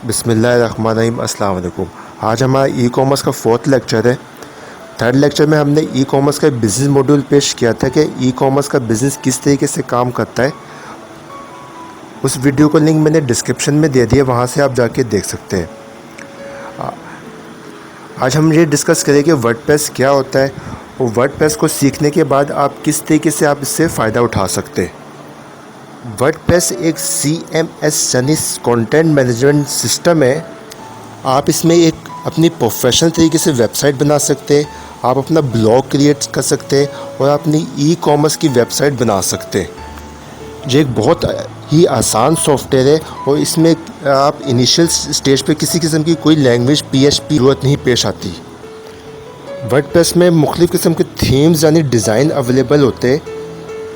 बिस्मिल्लाहिर्रहमानिर्रहीम। अस्सलाम वालेकुम। आज हमारा ई कॉमर्स का फोर्थ लेक्चर है। थर्ड लेक्चर में हमने ई कॉमर्स का बिज़नेस मॉड्यूल पेश किया था कि ई कॉमर्स का बिज़नेस किस तरीके से काम करता है। उस वीडियो को लिंक मैंने डिस्क्रिप्शन में दे दिया, वहाँ से आप जाके देख सकते हैं। आज हम ये डिस्कस करेंगे वर्डप्रेस क्या होता है और वर्डप्रेस को सीखने के बाद आप किस तरीके से आप इससे फ़ायदा उठा सकते हैं। वर्डप्रेस एक CMS यानी कंटेंट मैनेजमेंट सिस्टम है। आप इसमें एक अपनी प्रोफेशनल तरीके से वेबसाइट बना सकते हैं, आप अपना ब्लॉग क्रिएट कर सकते हैं और अपनी ई कॉमर्स की वेबसाइट बना सकते हैं। ये एक बहुत ही आसान सॉफ्टवेयर है और इसमें आप इनिशियल स्टेज पे किसी किस्म की कोई लैंग्वेज PHP ज़रूरत नहीं पेश आती। वर्डप्रेस में मुख्तलिफ़ किस्म के थीम्स यानी डिज़ाइन अवेलेबल होते हैं।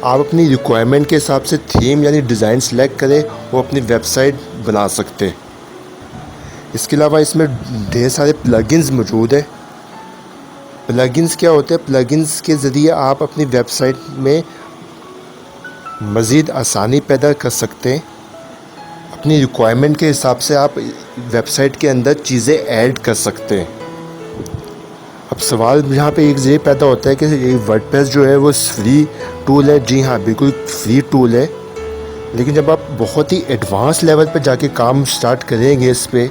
आप अपनी रिक्वायरमेंट के हिसाब से थीम यानी डिज़ाइन सेलेक्ट करें और अपनी वेबसाइट बना सकते हैं। इसके अलावा इसमें ढेर सारे प्लगइन्स मौजूद है। प्लगइन्स क्या होते हैं? प्लगइन्स के ज़रिए आप अपनी वेबसाइट में मज़ीद आसानी पैदा कर सकते हैं। अपनी रिक्वायरमेंट के हिसाब से आप वेबसाइट के अंदर चीज़ें ऐड कर सकते हैं। अब सवाल यहाँ पे एक ये पैदा होता है कि ये वर्डप्रेस जो है वो फ्री टूल है। जी हाँ, बिल्कुल फ्री टूल है, लेकिन जब आप बहुत ही एडवांस लेवल पे जाके काम स्टार्ट करेंगे इस पर,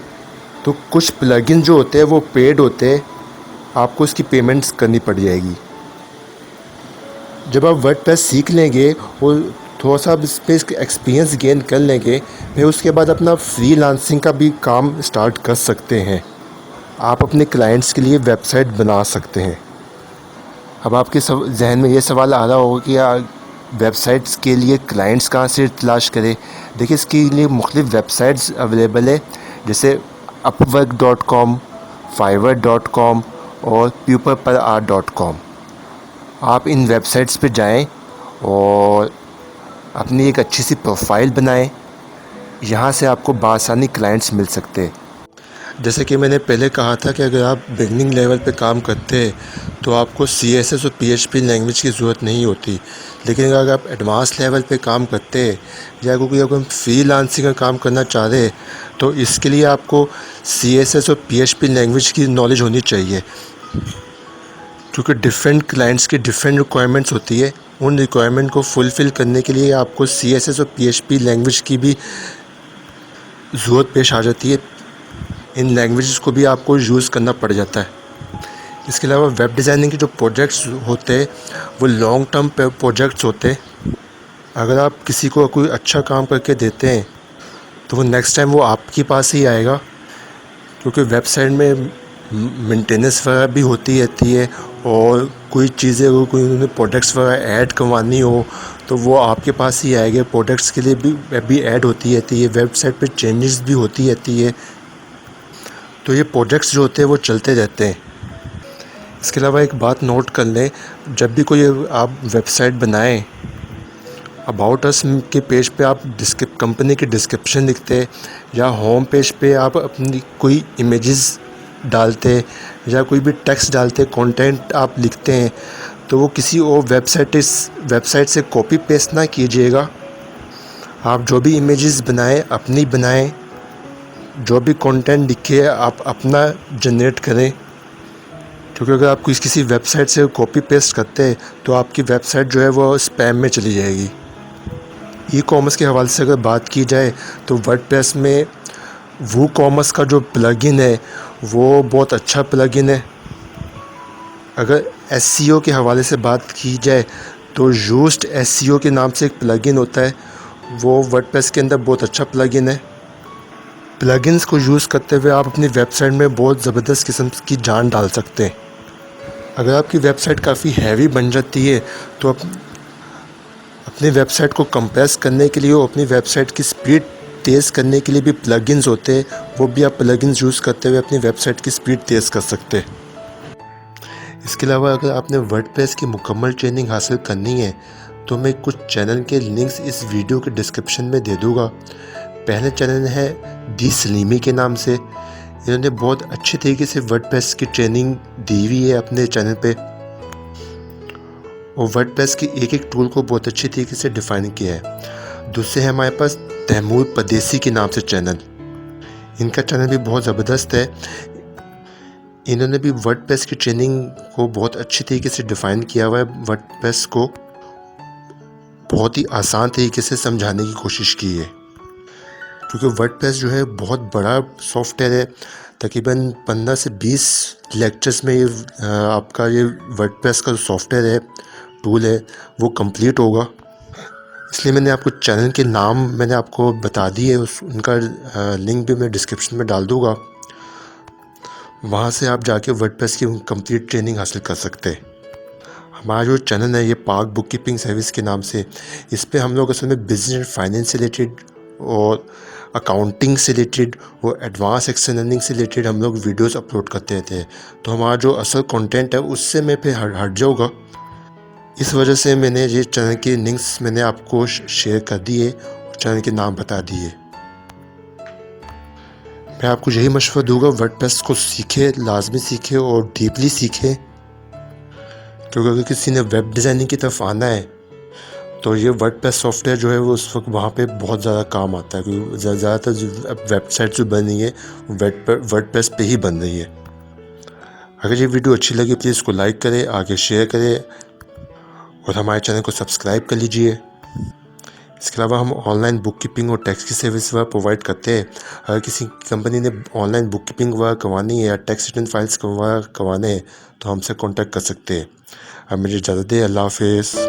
तो कुछ प्लगइन जो होते हैं वो पेड होते हैं, आपको इसकी पेमेंट्स करनी पड़ जाएगी। जब आप वर्डप्रेस सीख लेंगे और थोड़ा सा इस पर एक्सपीरियंस गेन कर लेंगे, फिर उसके बाद अपना फ्रीलांसिंग का भी काम स्टार्ट कर सकते हैं। आप अपने क्लाइंट्स के लिए वेबसाइट बना सकते हैं। अब आपके जहन में ये सवाल आ रहा होगा कि वेबसाइट्स के लिए क्लाइंट्स कहाँ से तलाश करें। देखिए, इसके लिए मुख्तलिफ़ वेबसाइट्स अवेलेबल है, जैसे upwork.com, fiverr.com और pupilperart.com। आप इन वेबसाइट्स पे जाएं और अपनी एक अच्छी सी प्रोफाइल बनाएं। यहाँ से आपको बासानी क्लाइंट्स मिल सकते हैं। जैसे कि मैंने पहले कहा था कि अगर आप बिगनिंग लेवल पे काम करते हैं तो आपको CSS और PHP लैंग्वेज की ज़रूरत नहीं होती, लेकिन अगर आप एडवांस लेवल पे काम करते हैं या कोई अगर फ्रीलांसिंग का काम करना चाह रहे हैं तो इसके लिए आपको CSS और PHP लैंग्वेज की नॉलेज होनी चाहिए, क्योंकि डिफरेंट क्लाइंट्स की डिफरेंट रिक्वायरमेंट्स होती है। उन रिक्वायरमेंट को फुलफ़िल करने के लिए आपको CSS और PHP लैंग्वेज की भी ज़रूरत पेश आ जाती है। इन लैंग्वेजेस को भी आपको यूज़ करना पड़ जाता है। इसके अलावा वेब डिज़ाइनिंग के जो प्रोजेक्ट्स होते हैं वो लॉन्ग टर्म प्रोजेक्ट्स होते हैं। अगर आप किसी को कोई अच्छा काम करके देते हैं तो वो नेक्स्ट टाइम वो आपके पास ही आएगा, क्योंकि वेबसाइट में मेंटेनेंस वगैरह भी होती रहती है और कोई चीज़ें अगर कोई उन्होंने प्रोडक्ट्स वगैरह ऐड करवानी हो तो वो आपके पास ही आएंगे। प्रोडक्ट्स के लिए भी ऐड होती रहती है, वेबसाइट पे चेंजेस भी होती रहती है, तो ये प्रोजेक्ट्स जो होते हैं वो चलते रहते हैं। इसके अलावा एक बात नोट कर लें, जब भी कोई आप वेबसाइट बनाएं, अबाउट अस के पेज पे आप कंपनी के डिस्क्रिप्शन लिखते या होम पेज पे आप अपनी कोई इमेजेस डालते या कोई भी टेक्स्ट डालते, कंटेंट आप लिखते हैं, तो वो किसी और वेबसाइट से कॉपी पेस्ट ना कीजिएगा। आप जो भी इमेजेस बनाएं अपनी बनाएं, जो भी कंटेंट लिखे आप अपना जनरेट करें, क्योंकि अगर आप किसी वेबसाइट से कॉपी पेस्ट करते हैं तो आपकी वेबसाइट जो है वो स्पैम में चली जाएगी। ई कॉमर्स के हवाले से अगर बात की जाए तो वर्डप्रेस में वूकॉमर्स का जो प्लगइन है वो बहुत अच्छा प्लगइन है। अगर SEO के हवाले से बात की जाए तो यूज्ड SEO के नाम से एक प्लगइन होता है, वो वर्डप्रेस के अंदर बहुत अच्छा प्लगइन है। प्लगइन्स को यूज़ करते हुए आप अपनी वेबसाइट में बहुत ज़बरदस्त किस्म की जान डाल सकते हैं। अगर आपकी वेबसाइट काफ़ी हैवी बन जाती है तो अपनी वेबसाइट को कंप्रेस करने के लिए और अपनी वेबसाइट की स्पीड तेज़ करने के लिए भी प्लगइन्स होते हैं, वो भी आप प्लगइन्स यूज़ करते हुए अपनी वेबसाइट की स्पीड तेज़ कर सकते हैं। इसके अलावा अगर आपने वर्डप्रेस की मुकम्मल ट्रेनिंग हासिल करनी है तो मैं कुछ चैनल के लिंक्स इस वीडियो के डिस्क्रिप्शन में दे दूँगा। पहले चैनल है दी सलीमी के नाम से। इन्होंने बहुत अच्छे तरीके से वर्डप्रेस की ट्रेनिंग दी हुई है अपने चैनल पे, और वर्डप्रेस की एक एक टूल को बहुत अच्छे तरीके से डिफ़ाइन किया है। दूसरे है हमारे पास तैमूर परदेसी के नाम से चैनल। इनका चैनल भी बहुत ज़बरदस्त है। इन्होंने भी वर्डप्रेस की ट्रेनिंग को बहुत अच्छी तरीके से डिफ़ाइन किया हुआ है। वर्डप्रेस को बहुत ही आसान तरीके से समझाने की कोशिश की है, क्योंकि वर्डप्रेस जो है बहुत बड़ा सॉफ्टवेयर है। तकरीबन 15 से 20 लेक्चर्स में ये आपका ये वर्डप्रेस का जो सॉफ्टवेयर है, टूल है, वो कंप्लीट होगा। इसलिए मैंने आपको चैनल के नाम मैंने आपको बता दिए, उनका लिंक भी मैं डिस्क्रिप्शन में डाल दूँगा। वहाँ से आप जाके वर्डप्रेस की कंप्लीट ट्रेनिंग हासिल कर सकते हैं। हमारा जो चैनल है ये पाक बुक कीपिंग सर्विस के नाम से, इस पे हम लोग असल में बिजनेस एंड फाइनेंस से रिलेटेड और अकाउंटिंग से रिलेटेड और एडवांस एक्सेल लर्निंग से रिलेटेड हम लोग वीडियोस अपलोड करते रहते हैं। तो हमारा जो असल कंटेंट है उससे मैं फिर हट जाऊँगा। इस वजह से मैंने ये चैनल के लिंक्स मैंने आपको शेयर कर दिए और चैनल के नाम बता दिए। मैं आपको यही मशवरा दूंगा, वर्डप्रेस को सीखे, लाजमी सीखे और डीपली सीखे, क्योंकि अगर किसी ने वेब डिज़ाइनिंग की तरफ आना है तो ये वर्डप्रेस सॉफ्टवेयर जो है वो उस वक्त वहाँ पे बहुत ज़्यादा काम आता है, क्योंकि ज़्यादातर जो वेबसाइट जो बन रही है वर्डप्रेस पे ही बन रही है। अगर ये वीडियो अच्छी लगी प्लीज़ इसको लाइक करें, आगे शेयर करें और हमारे चैनल को सब्सक्राइब कर लीजिए। इसके अलावा हम ऑनलाइन बुक कीपिंग और टैक्स की सर्विस वर्क प्रोवाइड करते हैं। अगर किसी कंपनी ने ऑनलाइन बुक कीपिंग वर्क करवानी है या टैक्स रिटर्न फाइल्स करवाने हैं तो हमसे कॉन्टैक्ट कर सकते हैं। अब मुझे इजाज़त दें। अल्लाह हाफिज़।